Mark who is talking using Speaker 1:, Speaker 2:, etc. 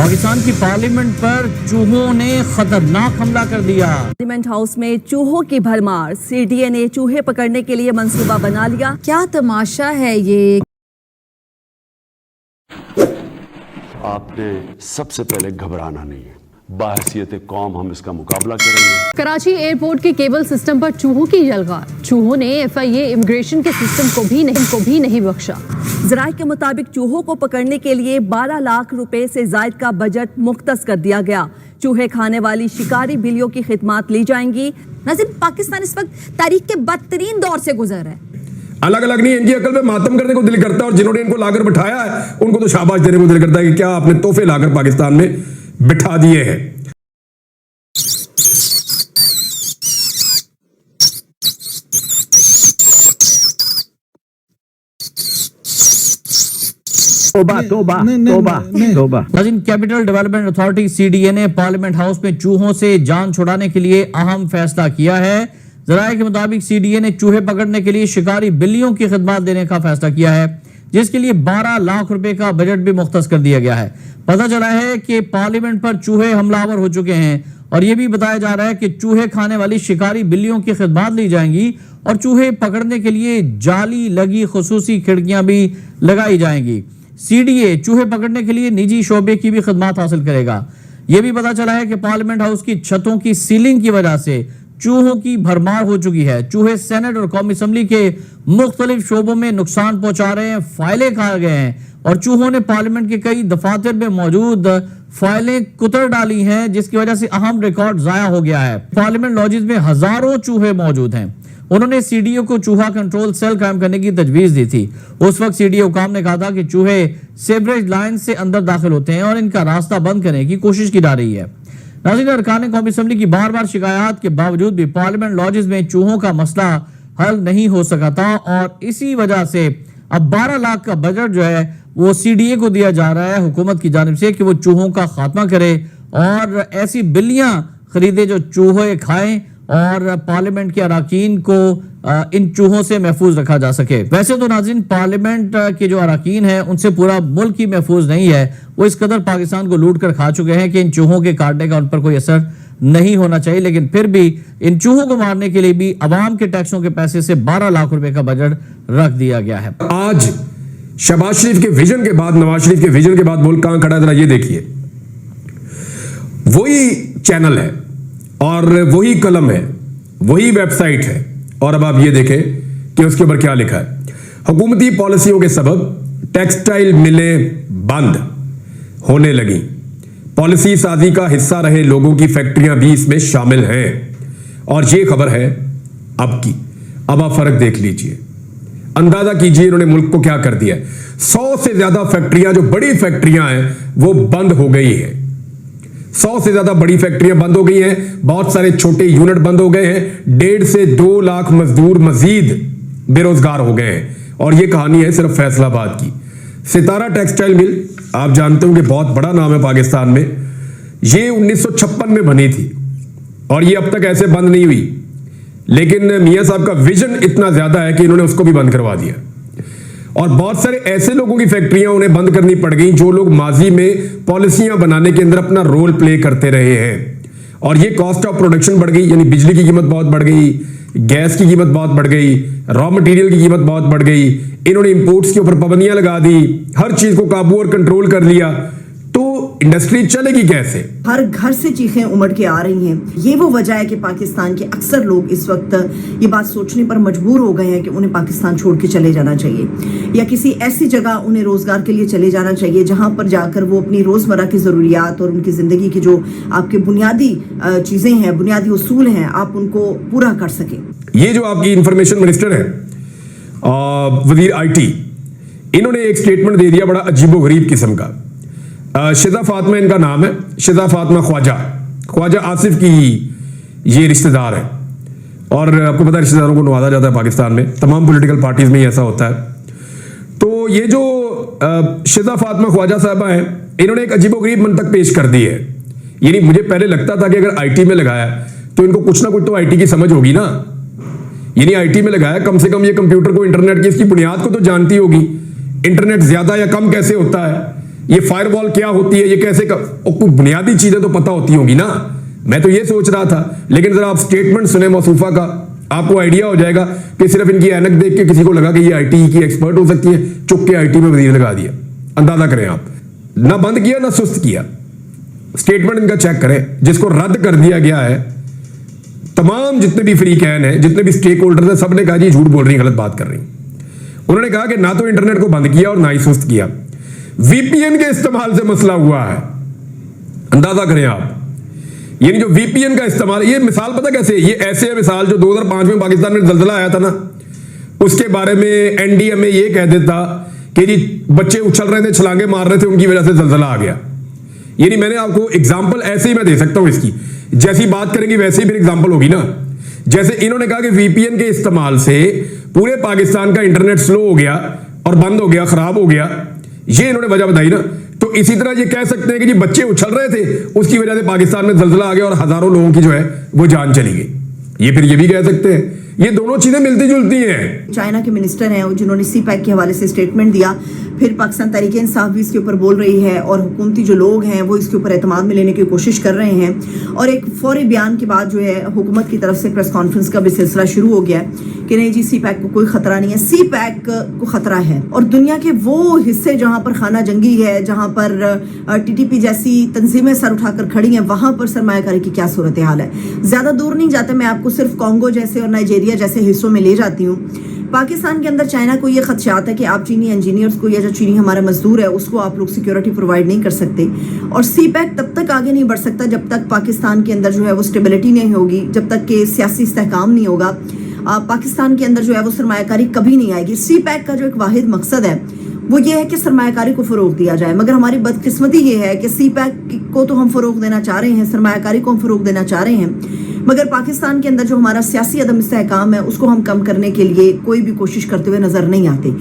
Speaker 1: पाकिस्तान की पार्लियामेंट पर चूहों ने खतरनाक हमला कर दिया।
Speaker 2: पार्लियामेंट हाउस में चूहों की भरमार। सीडीए ने चूहे पकड़ने के लिए मंसूबा बना लिया। क्या तमाशा है ये।
Speaker 3: आपने सबसे पहले घबराना नहीं है। बाहसियत कौम हम इसका मुकाबला करेंगे।
Speaker 4: कराची एयरपोर्ट के केबल सिस्टम पर चूहों की यलगार। चूहों ने एफआईए इमिग्रेशन के सिस्टम को भी नहीं बख्शा।
Speaker 2: ज़राए के मुताबिक चूहों को पकड़ने के लिए 12 लाख रुपए से जायद का बजट मुख्तस कर दिया गया। चूहे खाने वाली शिकारी बिल्लियों की खिदमत ली जाएंगी।
Speaker 5: नाज़रीन, पाकिस्तान इस वक्त तारीख के बदतरीन दौर से गुजर रहा है।
Speaker 6: अलग अलग नहीं, इनकी अकल पे मातम करने को दिल करता है और जिन्होंने इनको लाकर बिठाया है उनको तो शाबाश देने को दिल करता है कि क्या आपने तोहफे लाकर पाकिस्तान में बिठा दिए हैं।
Speaker 1: कैपिटल डेवलपमेंट अथॉरिटी सीडीए ने पार्लियामेंट हाउस में चूहों से जान छुड़ाने के लिए अहम फैसला किया है। ज़राए के मुताबिक सीडीए ने चूहे पकड़ने के लिए शिकारी बिल्लियों की खिदमत देने का फैसला किया है, जिसके लिए 12 लाख रुपए का बजट भी मुख्तस कर दिया गया है। पता चला है कि पार्लियामेंट पर चूहे हमलावर हो चुके हैं और यह भी बताया जा रहा है कि चूहे खाने वाली शिकारी बिल्लियों की खिदमत ली जाएंगी और चूहे पकड़ने के लिए जाली लगी खुसूसी खिड़कियां भी लगाई जाएंगी। सीडीए चूहे पकड़ने के लिए निजी शोबे की भी खिदमत हासिल करेगा। यह भी पता चला है कि पार्लियामेंट हाउस की छतों की सीलिंग की वजह से चूहों की भरमार हो चुकी है। चूहे सेनेट और कौमी असम्बली के मुख्तलिफ शोबों में नुकसान पहुंचा रहे हैं, फाइलें खा गए हैं और चूहों ने पार्लियामेंट के कई दफातर में मौजूद फाइलें कुतर डाली हैं, जिसकी वजह से अहम रिकॉर्ड जाया हो गया है। पार्लियामेंट लॉजेस में हजारों चूहे मौजूद हैं। उन्होंने सीडीओ को चूहा कंट्रोल सेल कायम करने की तजवीज दी थी। उस वक्त सीडीओ हुकाम ने कहा था कि चूहे सेवरेज लाइन से अंदर दाखिल होते हैं और इनका रास्ता बंद करने की कोशिश की जा रही है। नाज़रीन, अरकान कौमी असम्बली की बार बार शिकायत के बावजूद भी पार्लियामेंट लॉजेस में चूहों का मसला हल नहीं हो सका था और इसी वजह से अब 12 लाख का बजट जो है वो सीडीए को दिया जा रहा है हुकूमत की जानिब से कि वो चूहों का खात्मा करे और ऐसी बिल्लियां खरीदे जो चूहे खाएं और पार्लियामेंट के अराकीन को इन चूहों से महफूज रखा जा सके। वैसे तो नाज़रीन, पार्लियामेंट के जो अराकीन हैं उनसे पूरा मुल्क ही महफूज नहीं है। वो इस कदर पाकिस्तान को लूट कर खा चुके हैं कि इन चूहों के काटने का उन पर कोई असर नहीं होना चाहिए, लेकिन फिर भी इन चूहों को मारने के लिए भी अवाम के टैक्सों के पैसे से 12 लाख रुपए का बजट रख दिया गया है।
Speaker 6: आज शहबाज शरीफ के विजन के बाद, नवाज शरीफ के विजन के बाद मुल्क कहां खड़ा है, ये देखिए। वही चैनल है और वही कलम है, वही वेबसाइट है और अब आप ये देखें कि उसके ऊपर क्या लिखा है। हुकूमती पॉलिसियों के सबब टेक्सटाइल मिलें बंद होने लगी। पॉलिसी साजी का हिस्सा रहे लोगों की फैक्ट्रियां भी इसमें शामिल हैं और ये खबर है अब की। अब आप फर्क देख लीजिए, अंदाजा कीजिए इन्होंने मुल्क को क्या कर दिया है। 100 से ज्यादा फैक्ट्रियां, जो बड़ी फैक्ट्रियां हैं, वो बंद हो गई हैं। 100 से ज्यादा बड़ी फैक्ट्रियां बंद हो गई हैं, बहुत सारे छोटे यूनिट बंद हो गए हैं, 1.5 से 2 लाख मजदूर मजीद बेरोजगार हो गए हैं। और यह कहानी है सिर्फ फैसलाबाद की। सितारा टेक्सटाइल मिल, आप जानते हो कि बहुत बड़ा नाम है पाकिस्तान में। ये 1956 में बनी थी और ये अब तक ऐसे बंद नहीं हुई, लेकिन मियां साहब का विजन इतना ज्यादा है कि इन्होंने उसको भी बंद करवा दिया। और बहुत सारे ऐसे लोगों की फैक्ट्रियां उन्हें बंद करनी पड़ गई जो लोग माजी में पॉलिसियां बनाने के अंदर अपना रोल प्ले करते रहे हैं। और ये कॉस्ट ऑफ प्रोडक्शन बढ़ गई, यानी बिजली की कीमत बहुत बढ़ गई, गैस की कीमत बहुत बढ़ गई, रॉ मटेरियल की कीमत बहुत बढ़ गई। इन्होंने इंपोर्ट्स के ऊपर पाबंदियां लगा दी, हर चीज को काबू और कंट्रोल कर लिया, तो इंडस्ट्री चलेगी कैसे।
Speaker 7: हर घर से चीखें उमड़ के आ रही हैं। ये वो वजह है कि पाकिस्तान के अक्सर लोग इस वक्त ये बात सोचने पर मजबूर हो गए हैं कि उन्हें पाकिस्तान छोड़ के चले जाना चाहिए या किसी ऐसी जगह उन्हें रोजगार के लिए चले जाना चाहिए जहां पर जाकर वो अपनी रोजमर्रा की जरूरियात और उनकी जिंदगी की जो आपके बुनियादी चीजें हैं, बुनियादी उसूल हैं, आप उनको पूरा कर सकें।
Speaker 6: ये जो आपकी इंफॉर्मेशन मिनिस्टर है, वजीर IT, इन्होंने एक स्टेटमेंट दे दिया बड़ा अजीबोगरीब किस्म का। शिजा फातिमा इनका नाम है, शिजा फातिमा ख्वाजा आसिफ की ये रिश्तेदार है और आपको पता है रिश्तेदारों को नवाजा जाता है पाकिस्तान में, तमाम पॉलिटिकल पार्टीज में ऐसा होता है। तो ये जो शिजा फातिमा ख्वाजा साहबा हैं, इन्होंने एक अजीबोगरीब मंतक पेश कर दी है। यानी मुझे पहले लगता था कि अगर IT में लगाया तो इनको कुछ ना कुछ तो IT की समझ होगी ना, यानी IT में लगाया, कम से कम ये कंप्यूटर को, इंटरनेट की इसकी बुनियाद को तो जानती होगी। इंटरनेट ज्यादा या कम कैसे होता है, ये फायरवॉल क्या होती है, ये कैसे कुछ बुनियादी चीजें तो पता होती होंगी ना। मैं तो ये सोच रहा था, लेकिन जरा आप स्टेटमेंट सुने मौसूफा का, आपको आइडिया हो जाएगा कि सिर्फ इनकी ऐनक देख के किसी को लगा कि ये आईटी की एक्सपर्ट हो सकती है, चुप के आईटी में वजीर लगा दिया। अंदाजा करें आप, ना बंद किया ना सुस्त किया। स्टेटमेंट इनका चेक करें, जिसको रद्द कर दिया गया है। तमाम जितने भी फ्री कैन है, जितने भी स्टेक होल्डर हैं, सबने कहा जी झूठ बोल रही, गलत बात कर रही। उन्होंने कहा कि ना तो इंटरनेट को बंद किया और ना ही सुस्त किया, वीपीएन के इस्तेमाल से मसला हुआ है। अंदाजा करें आप, यानी जो वीपीएन का इस्तेमाल, ये मिसाल पता कैसे, ये ऐसे है मिसाल जो 2005 में पाकिस्तान में जलजला आया था ना, उसके बारे में एनडीएमए ये कह देता कि जी बच्चे उछल रहे थे, छलांगे मार रहे थे, उनकी वजह से जलजला आ गया। यानी मैंने आपको एग्जाम्पल ऐसे ही मैं दे सकता हूं इसकी, जैसी बात करेंगे वैसे ही फिर एग्जाम्पल होगी ना। जैसे इन्होंने कहा कि वीपीएन के इस्तेमाल से पूरे पाकिस्तान का इंटरनेट स्लो हो गया और बंद हो गया, खराब हो गया, ये इन्होंने वजह बताई ना। तो इसी तरह ये कह सकते हैं कि जी बच्चे उछल रहे थे, उसकी वजह से पाकिस्तान में जलजला आ गया और हजारों लोगों की जो है वो जान चली गई। ये फिर ये भी कह सकते हैं, ये दोनों चीजें मिलती जुलती हैं।
Speaker 7: चाइना के मिनिस्टर हैं जिन्होंने सी पैक के हवाले से स्टेटमेंट दिया, फिर पाकिस्तान तहरीक इंसाफ भी इसके ऊपर बोल रही है और हुकूमती जो लोग हैं वो इसके ऊपर एतमाद में लेने की कोशिश कर रहे हैं। और एक फौरी बयान के बाद जो है हुकूमत की तरफ से प्रेस कॉन्फ्रेंस का भी सिलसिला शुरू हो गया है कि नहीं जी सी पैक को कोई खतरा नहीं है। सी पैक को खतरा है, और दुनिया के वो हिस्से जहां पर खाना जंगी है, जहां पर टीटीपी जैसी तंजीमें सर उठाकर खड़ी हैं, वहां पर सरमायाकारी की क्या सूरत हाल है। ज्यादा दूर नहीं जाते, मैं आपको सिर्फ कॉन्गो जैसे और नाइजीरिया जैसे हिस्सों में ले जाती हूँ। पाकिस्तान के अंदर चाइना को ये खदशात है कि आप चीनी इंजीनियर्स को, या जो चीनी हमारा मजदूर है उसको आप लोग सिक्योरिटी प्रोवाइड नहीं कर सकते, और सी पैक तब तक आगे नहीं बढ़ सकता जब तक पाकिस्तान के अंदर जो है वो स्टेबिलिटी नहीं होगी, जब तक कि सियासी इस्तेहकाम नहीं होगा। पाकिस्तान के अंदर जो है वो सरमायाकारी कभी नहीं आएगी। सी पैक का जो एक वाहिद मकसद है वो ये है कि सरमायाकारी को फ़रोग दिया जाए, मगर हमारी बदकिस्मती ये है कि सी पैक को तो हम फ़रोग देना चाह रहे हैं, सरमायाकारी को हम फ़रोग देना चाह रहे हैं, मगर पाकिस्तान के अंदर जो हमारा सियासी अदम इस्तेहकाम है उसको हम कम करने के लिए कोई भी कोशिश करते हुए नज़र नहीं आते।